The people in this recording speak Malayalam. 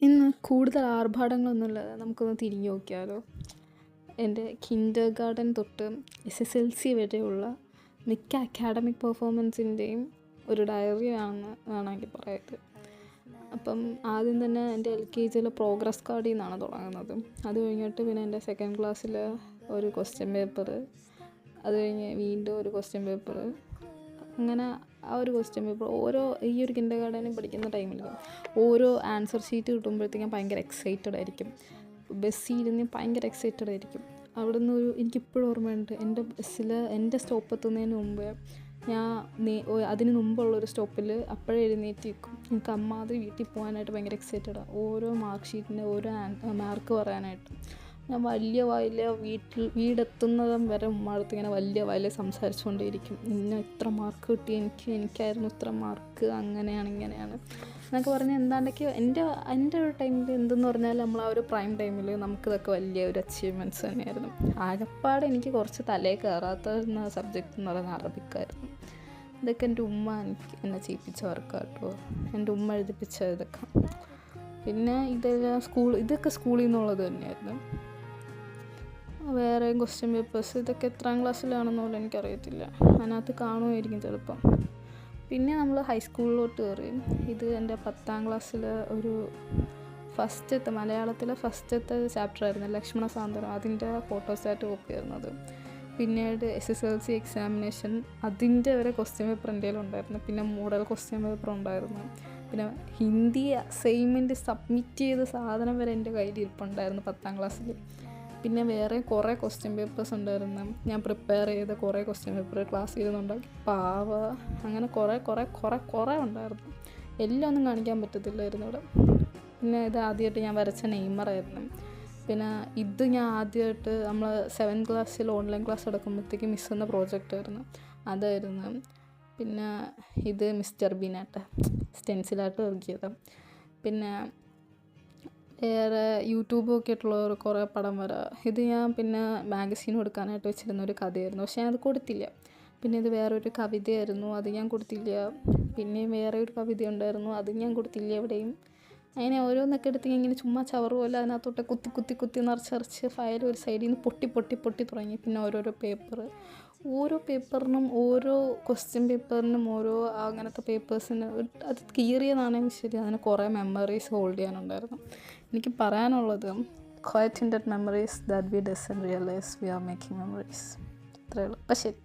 ഇന്ന് കൂടുതൽ ആർഭാടങ്ങളൊന്നുമില്ലാതെ നമുക്കൊന്ന് തിരിഞ്ഞു നോക്കിയാലോ? എൻ്റെ കിൻഡർഗാർട്ടൻ തൊട്ട് SSLC വരെയുള്ള മിക്ക അക്കാഡമിക് പെർഫോമൻസിൻ്റെയും ഒരു ഡയറിയാണെന്ന് വേണമെങ്കിൽ പറയാം. അപ്പം ആദ്യം തന്നെ എൻ്റെ LKGയിലെ പ്രോഗ്രസ് കാർഡിൽ നിന്നാണ് തുടങ്ങുന്നത്. അത് കഴിഞ്ഞിട്ട് പിന്നെ എൻ്റെ സെക്കൻഡ് ക്ലാസ്സിൽ ഒരു ക്വസ്റ്റ്യൻ പേപ്പർ, അത് കഴിഞ്ഞ് വീണ്ടും ഒരു ക്വസ്റ്റ്യൻ പേപ്പർ, അങ്ങനെ ആ ഒരു ക്വസ്റ്റ്യൻ പേപ്പർ ഈ ഒരു കിൻഡർഗാർട്ടനിൽ പഠിക്കുന്ന ടൈമിൽ ഓരോ ആൻസർ ഷീറ്റ് കിട്ടുമ്പോഴത്തേക്കും ഭയങ്കര എക്സൈറ്റഡ് ആയിരിക്കും. ബസ്സിൽ ഇരുന്ന് ഭയങ്കര എക്സൈറ്റഡ് ആയിരിക്കും. അവിടെ നിന്ന് എനിക്കിപ്പോഴും ഓർമ്മയുണ്ട്, എൻ്റെ ബസ്സിൽ എൻ്റെ സ്റ്റോപ്പ് എത്തുന്നതിന് മുമ്പ് അതിന് മുമ്പുള്ളൊരു സ്റ്റോപ്പിൽ അപ്പോഴേ എഴുന്നേറ്റ് നിൽക്കും. എനിക്ക് അമ്മാതിരി വീട്ടിൽ പോകാനായിട്ട് ഭയങ്കര എക്സൈറ്റഡാണ്. ഓരോ മാർക്ക് ഷീറ്റിൻ്റെ ഓരോ മാർക്ക് പറയാനായിട്ട് ഞാൻ വീടെത്തുന്നതും വരെ ഉമ്മാടത്ത് ഇങ്ങനെ വലിയ സംസാരിച്ചുകൊണ്ടേയിരിക്കും. ഇത്ര മാർക്ക് കിട്ടി, എനിക്കായിരുന്നു ഇത്ര മാർക്ക്, അങ്ങനെയാണ് ഇങ്ങനെയാണ് എന്നൊക്കെ പറഞ്ഞ് എന്താണ്ടൊക്കെ എൻ്റെ ഒരു ടൈമിൽ എന്തെന്ന് പറഞ്ഞാൽ നമ്മൾ ആ ഒരു പ്രൈം ടൈമിൽ നമുക്കിതൊക്കെ വലിയ ഒരു അച്ചീവ്മെൻറ്റ്സ് തന്നെയായിരുന്നു. ആകപ്പാടെ എനിക്ക് കുറച്ച് തലയിൽ കയറാത്ത സബ്ജക്റ്റ് എന്ന് പറയുന്നത് അറബിക്കായിരുന്നു. ഇതൊക്കെ എൻ്റെ ഉമ്മ എന്നെ ചെയ്യിപ്പിച്ച വർക്കാട്ടോ, എൻ്റെ ഉമ്മ എഴുതിപ്പിച്ച ഇതൊക്കെ. പിന്നെ ഇതൊക്കെ സ്കൂളിൽ നിന്നുള്ളത് തന്നെയായിരുന്നു. വേറെ ക്വസ്റ്റ്യൻ പേപ്പേഴ്സ് ഇതൊക്കെ എത്രാം ക്ലാസ്സിലാണെന്ന് പോലും എനിക്കറിയത്തില്ല, അതിനകത്ത് കാണുമായിരിക്കും ചിലപ്പം. പിന്നെ നമ്മൾ ഹൈസ്കൂളിലോട്ട് കയറി. ഇത് എൻ്റെ 10ാം ക്ലാസ്സിൽ ഒരു മലയാളത്തിലെ ഫസ്റ്റത്തെ ചാപ്റ്ററായിരുന്നു, ലക്ഷ്മണ സാന്ത്വനം. അതിൻ്റെ ഫോട്ടോസ്റ്റാറ്റ് കോപ്പി ആയിരുന്നത്. പിന്നീട് SSLC എക്സാമിനേഷൻ, അതിൻ്റെ വരെ ക്വസ്റ്റ്യൻ പേപ്പർ എൻ്റെ കയ്യിലുണ്ടായിരുന്നു. പിന്നെ മോഡൽ ക്വസ്റ്റ്യൻ പേപ്പർ ഉണ്ടായിരുന്നു. പിന്നെ ഹിന്ദി അസൈൻമെൻറ്റ് സബ്മിറ്റ് ചെയ്ത സാധനം വരെ എൻ്റെ കയ്യിൽ ഇരിപ്പുണ്ടായിരുന്നു 10ാം ക്ലാസ്സിൽ. പിന്നെ വേറെ കുറേ ക്വസ്റ്റ്യൻ പേപ്പേഴ്സ് ഉണ്ടായിരുന്നു. ഞാൻ പ്രിപ്പയർ ചെയ്ത കുറേ ക്വസ്റ്റ്യൻ പേപ്പർ ക്ലാസ്സിൽ ഇരുന്നുണ്ടാക്കി അങ്ങനെ കുറേ ഉണ്ടായിരുന്നു. എല്ലാം ഒന്നും കാണിക്കാൻ പറ്റത്തില്ലായിരുന്നു ഇവിടെ. പിന്നെ ഇത് ആദ്യമായിട്ട് ഞാൻ വരച്ച നെയ്മറായിരുന്നു. പിന്നെ ഇത് ഞാൻ ആദ്യമായിട്ട് നമ്മൾ 7th ക്ലാസ്സിൽ ഓൺലൈൻ ക്ലാസ് എടുക്കുമ്പോഴത്തേക്ക് മിസ് എന്ന പ്രോജക്റ്റായിരുന്നു, അതായിരുന്നു. പിന്നെ ഇത് മിസ്റ്റർ ബീനാട്ട് സ്റ്റെൻസിലായിട്ട് ഇറക്കിയത്. പിന്നെ വേറെ യൂട്യൂബൊക്കെ ആയിട്ടുള്ള കുറേ പടം വര. ഇത് ഞാൻ പിന്നെ മാഗസീൻ കൊടുക്കാനായിട്ട് വെച്ചിരുന്ന ഒരു കഥയായിരുന്നു, പക്ഷേ ഞാനത് കൊടുത്തില്ല. പിന്നെ ഇത് വേറൊരു കവിതയായിരുന്നു, അത് ഞാൻ കൊടുത്തില്ല. പിന്നെ വേറെ ഒരു കവിത ഉണ്ടായിരുന്നു, അത് ഞാൻ കൊടുത്തില്ല എവിടെയും. അങ്ങനെ ഓരോന്നൊക്കെ എടുത്ത് ഇങ്ങനെ ചുമ്മാ ചവറ് പോലെ അതിനകത്തോട്ട് കുത്തി നിറച്ച് ഫയൽ ഒരു സൈഡിൽ നിന്ന് പൊട്ടി തുടങ്ങി. പിന്നെ ഓരോ പേപ്പറിനും ഓരോ ക്വസ്റ്റ്യൻ പേപ്പറിനും ഓരോ അങ്ങനത്തെ പേപ്പേഴ്സിന് അത് കീറിയതാണെങ്കിൽ ശരി, അതിന് കുറേ മെമ്മറീസ് ഹോൾഡ് ചെയ്യാനുണ്ടായിരുന്നു. എനിക്ക് പറയാനുള്ളത്, quite in that memories that we doesn't realize we are making memories. അത്രയേ ഉള്ളൂ. അപ്പം ശരി.